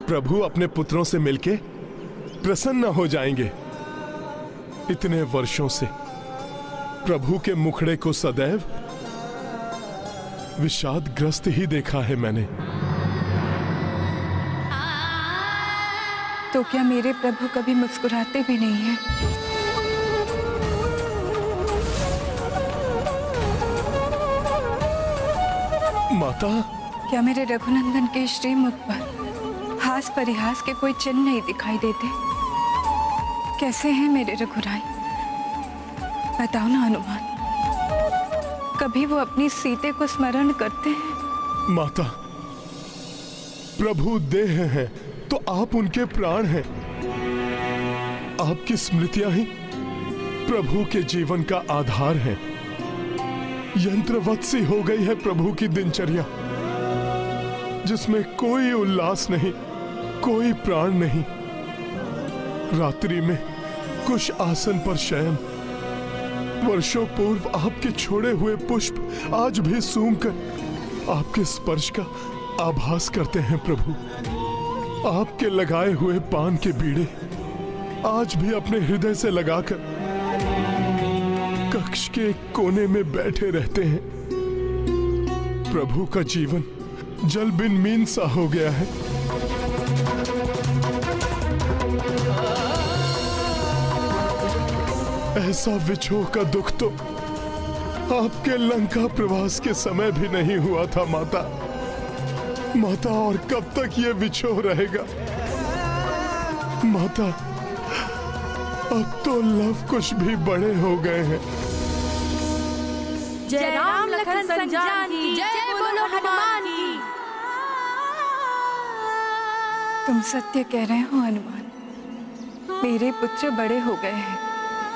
प्रभु अपने पुत्रों से मिलके प्रसन्न हो जाएंगे। इतने वर्षों से प्रभु के मुखड़े को सदैव विषादग्रस्त ही देखा है मैंने। तो क्या मेरे प्रभु कभी मुस्कुराते भी नहीं हैं? माता, क्या मेरे रघुनंदन के श्रीमुख पर हास परिहास के कोई चिन्ह नहीं दिखाई देते? कैसे हैं मेरे रघुराई? बताओ ना हनुमान, कभी वो अपनी सीते को स्मरण करते हैं? माता, प्रभु देह हैं तो आप उनके प्राण हैं। आपकी स्मृतियां ही प्रभु के जीवन का आधार है। यंत्रवत सी हो गई है प्रभु की दिनचर्या, जिसमें कोई उल्लास नहीं, कोई प्राण नहीं। रात्रि में कुश आसन पर शयन, वर्षों पूर्व आपके छोड़े हुए पुष्प आज भी सूंघकर आपके स्पर्श का आभास करते हैं प्रभु। आपके लगाए हुए पान के बीड़े आज भी अपने हृदय से लगाकर कक्ष के कोने में बैठे रहते हैं। प्रभु का जीवन जल बिन मीन सा हो गया है। ऐसा विछोह का दुख तो आपके लंका प्रवास के समय भी नहीं हुआ था माता। माता, और कब तक ये विछोह रहेगा? माता, अब तो लव कुश भी बड़े हो गए हैं। जय राम लखन संजान की, जय बोलो हनुमान की। तुम सत्य कह रहे हो हनुमान, मेरे पुत्र बड़े हो गए हैं।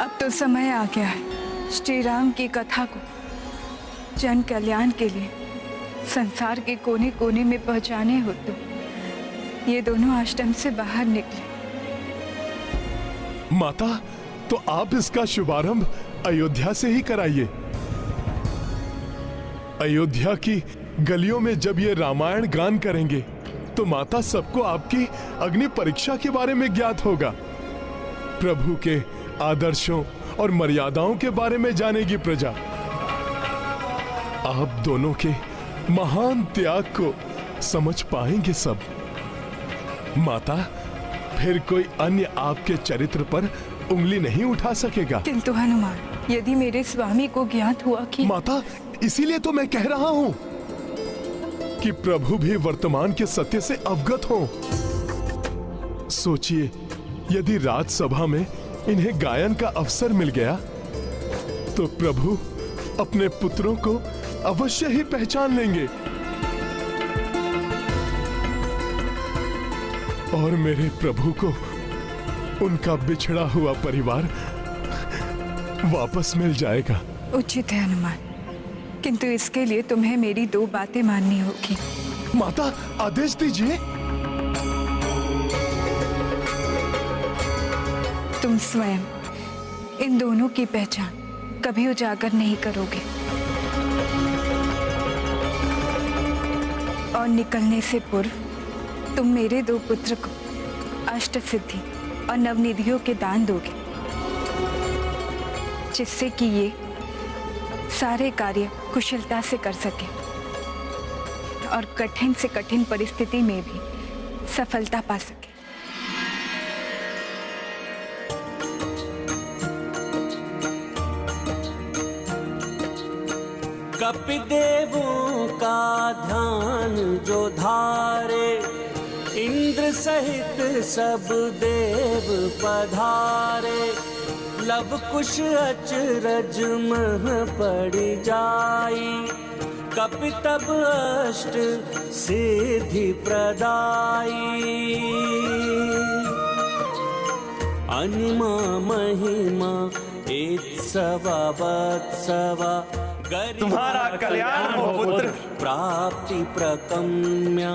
अब तो समय आ गया है श्री राम की कथा को जन कल्याण के लिए संसार के कोने कोने में पहुंचाने हो। तो ये दोनों आश्रम से बाहर निकले। माता, तो आप इसका शुभारंभ अयोध्या से ही कराइए। अयोध्या की गलियों में जब ये रामायण गान करेंगे तो माता, सबको आपकी अग्नि परीक्षा के बारे में ज्ञात होगा। प्रभु के आदर्शों और मर्यादाओं के बारे में जानेगी प्रजा। आप दोनों के महान त्याग को समझ पाएंगे सब। माता, फिर कोई अन्य आपके चरित्र पर उंगली नहीं उठा सकेगा। किंतु हनुमान, यदि मेरे स्वामी को ज्ञात हुआ कि... माता, इसीलिए तो मैं कह रहा हूं कि प्रभु भी वर्तमान के सत्य से अवगत हों। सोचिए, यदि राजसभा में इन्हें गायन का अवसर मिल गया तो प्रभु अपने पुत्रों को अवश्य ही पहचान लेंगे और मेरे प्रभु को उनका बिछड़ा हुआ परिवार वापस मिल जाएगा। उचित है हनुमान, किंतु इसके लिए तुम्हें मेरी 2 बातें माननी होगी। माता, आदेश दीजिए। तुम स्वयं इन दोनों की पहचान कभी उजागर नहीं करोगे और निकलने से पूर्व तुम मेरे 2 पुत्र को अष्ट सिद्धि और नवनिधियों के दान दोगे, जिससे कि ये सारे कार्य कुशलता से कर सके और कठिन से कठिन परिस्थिति में भी सफलता पा सके। कपिदेवों का ध्यान जो धारे, इंद्र सहित सब देव पधारे। लव कुश अचरज मह पड़ जाई, कपि तब अष्ट सिद्धि प्रदाई। अनिमा महिमा एत्सवा वत्सवा, तुम्हारा कल्याण हो पुत्र। प्राप्ति प्रकम्य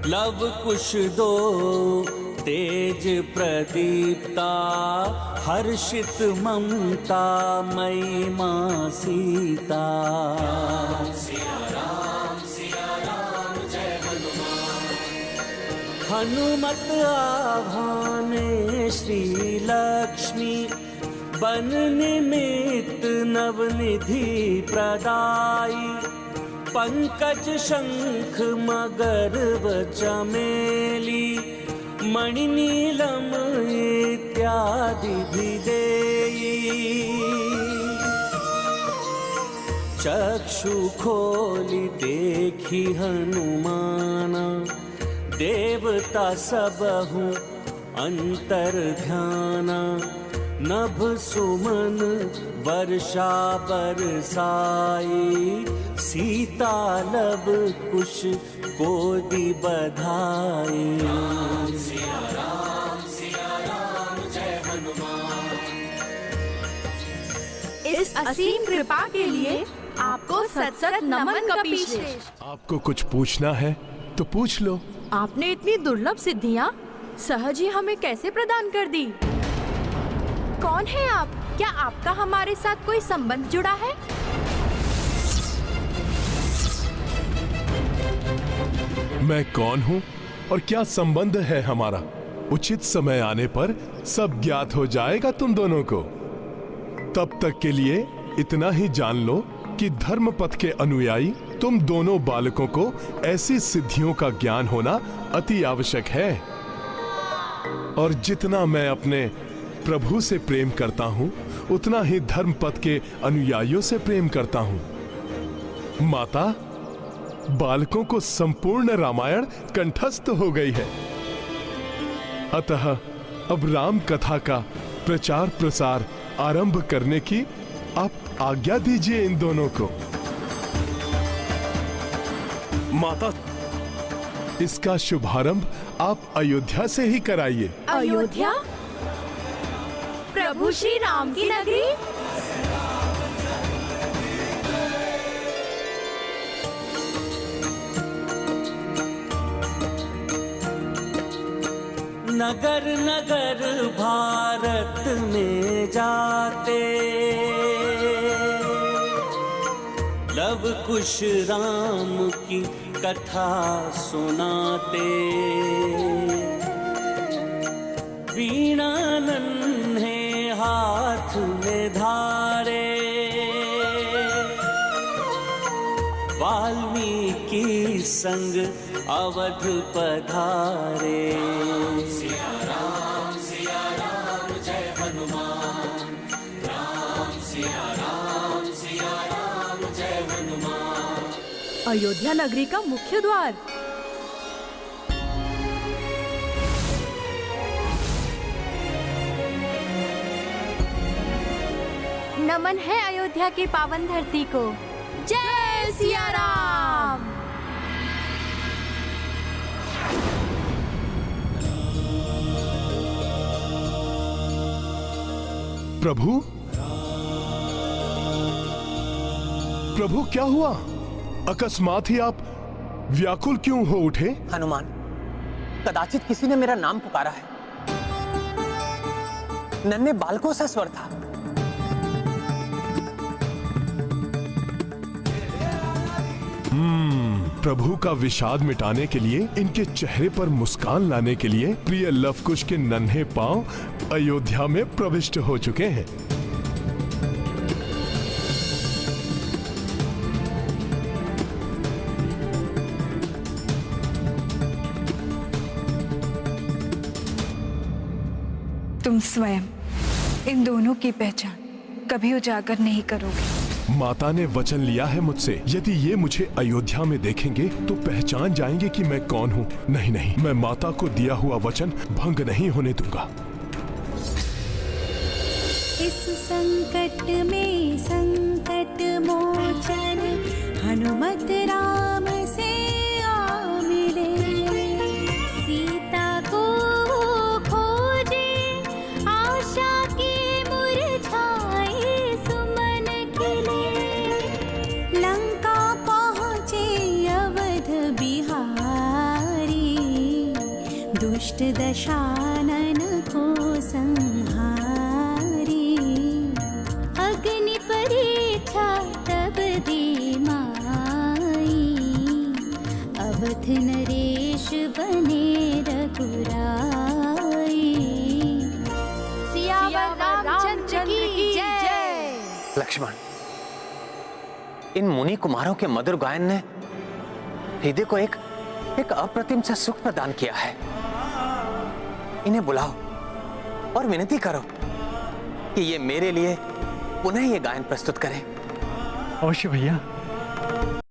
लव कुश दो, तेज प्रदीप्ता हर्षित ममता मई मां सीता। सिया राम जय हनुमान। हनुमत आभाने श्री लक्ष्मी बन निमित्त नवनिधि प्रदाई पंकज शंख मगर व चमेली मणिनीलम इत्यादि भी देई चक्षु खोली देखी हनुमाना देवता सबहु अंतर ध्याना नभ सुमन वर्षा बरसाई सीता लब कुश कोदि बधाई। इस असीम कृपा के लिए आपको सत सत नमन कपीश्रेष्ठ। आपको कुछ पूछना है तो पूछ लो। आपने इतनी दुर्लभ सिद्धियाँ सहज ही हमें कैसे प्रदान कर दी? कौन है आप? क्या आपका हमारे साथ कोई संबंध जुड़ा है? मैं कौन हूँ और क्या संबंध है हमारा, उचित समय आने पर सब ज्ञात हो जाएगा तुम दोनों को। तब तक के लिए इतना ही जान लो कि धर्म पथ के अनुयायी तुम दोनों बालकों को ऐसी सिद्धियों का ज्ञान होना अति आवश्यक है। और जितना मैं अपने प्रभु से प्रेम करता हूं, उतना ही धर्म पथ के अनुयायियों से प्रेम करता हूं। माता, बालकों को संपूर्ण रामायण कंठस्थ हो गई है, अतः अब राम कथा का प्रचार प्रसार आरंभ करने की आप आज्ञा दीजिए इन दोनों को। माता, इसका शुभारंभ आप अयोध्या से ही कराइए। अयोध्या? प्रभु श्री राम की नगरी? नगर नगर भारत में जाते लव कुश राम की कथा सुनाते वीणा नन्हे हाथ में धारे वाल्मीकि संग अवध पधारे। सिया राम जय हनुमान, राम सिया राम जय हनुमान। अयोध्या नगरी का मुख्य द्वार। नमन है अयोध्या की पावन धरती को। जय सिया राम। प्रभु, प्रभु क्या हुआ? अकस्मात ही आप व्याकुल क्यों हो उठे? हनुमान, कदाचित किसी ने मेरा नाम पुकारा है। नन्हे बालकों सा स्वर था। प्रभु का विषाद मिटाने के लिए, इनके चेहरे पर मुस्कान लाने के लिए प्रिय लवकुश के नन्हे पांव अयोध्या में प्रविष्ट हो चुके हैं। तुम स्वयं इन दोनों की पहचान कभी उजागर नहीं करोगे। माता ने वचन लिया है मुझसे, यदि ये मुझे अयोध्या में देखेंगे तो पहचान जाएंगे कि मैं कौन हूँ। नहीं नहीं, मैं माता को दिया हुआ वचन भंग नहीं होने दूंगा। इस संकट में संकट मोचन हनुमत राम से आ मिले। सीता को खोजे आशा की मुरझाए सुमन खिले। लंका पहुँचे अवध बिहारी दुष्ट दशानन को संहारी। अग्नि परीक्षा तब दे माई अब अवध नरेश बने रघुराई। सियावर रामचंद्र की जय। लक्ष्मण, इन मुनि कुमारों के मधुर गायन ने हृदय को एक अप्रतिम सा सुख प्रदान किया है। इन्हें बुलाओ और विनती करो कि ये मेरे लिए पुनः ये गायन प्रस्तुत करें। अवश्य भैया।